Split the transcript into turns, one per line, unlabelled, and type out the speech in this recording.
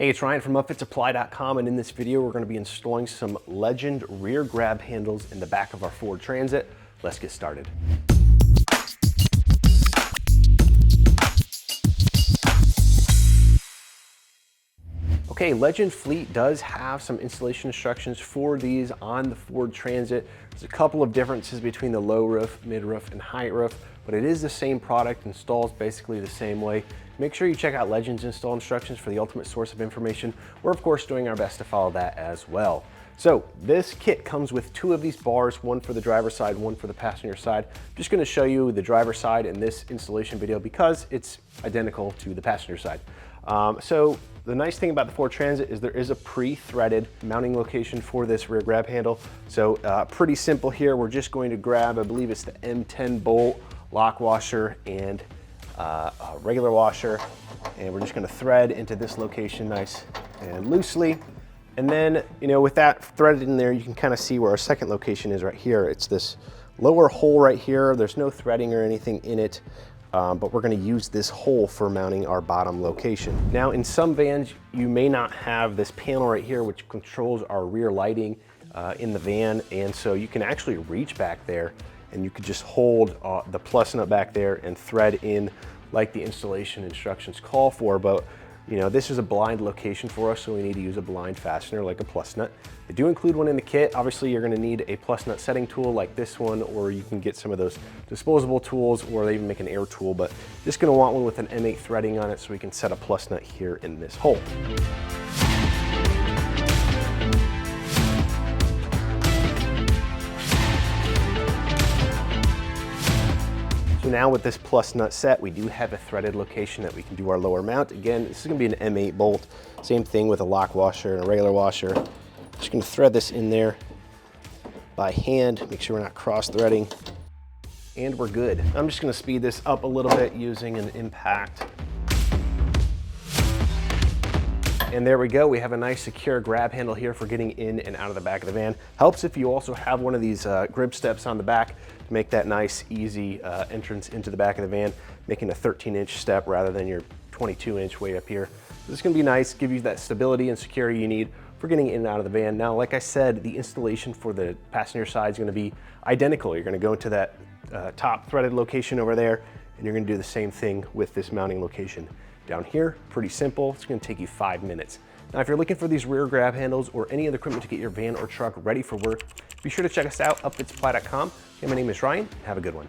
Hey, it's Ryan from upfitsupply.com, and in this video we're going to be installing some Legend rear grab handles in the back of our Ford Transit. Let's get started. Okay, Legend Fleet does have some installation instructions for these on the Ford Transit. There's a couple of differences between the low roof, mid roof, and high roof, but it is the same product, installs basically the same way. Make sure you check out Legend's install instructions for the ultimate source of information. We're of course doing our best to follow that as well. So this kit comes with two of these bars, one for the driver's side, one for the passenger side. I'm just going to show you the driver's side in this installation video because it's identical to the passenger side. So the nice thing about the Ford Transit is there is a pre-threaded mounting location for this rear grab handle. So pretty simple here. We're just going to grab, I believe it's the M10 bolt, lock washer, and a regular washer. And we're just gonna thread into this location nice and loosely. And then, with that threaded in there, you can kind of see where our second location is right here. It's this lower hole right here. There's no threading or anything in it. But we're going to use this hole for mounting our bottom location. Now in some vans, you may not have this panel right here, which controls our rear lighting in the van. And so you can actually reach back there and you could just hold the plus nut back there and thread in like the installation instructions call for. But this is a blind location for us, so we need to use a blind fastener like a plus nut. They do include one in the kit. Obviously, you're gonna need a plus nut setting tool like this one, or you can get some of those disposable tools, or they even make an air tool, but just gonna want one with an M8 threading on it so we can set a plus nut here in this hole. So now with this plus nut set, we do have a threaded location that we can do our lower mount. Again, this is gonna be an M8 bolt. Same thing with a lock washer and a regular washer. Just gonna thread this in there by hand, make sure we're not cross threading, and we're good. I'm just gonna speed this up a little bit using an impact. And there we go, we have a nice secure grab handle here for getting in and out of the back of the van. Helps if you also have one of these grip steps on the back to make that nice, easy entrance into the back of the van, making a 13-inch step rather than your 22-inch way up here. This is gonna be nice, give you that stability and security you need for getting in and out of the van. Now, like I said, the installation for the passenger side is gonna be identical. You're gonna go into that top threaded location over there, and you're gonna do the same thing with this mounting location. Down here, pretty simple. It's gonna take you 5 minutes. Now, if you're looking for these rear grab handles or any other equipment to get your van or truck ready for work, be sure to check us out, upfitsupply.com. And my name is Ryan. Have a good one.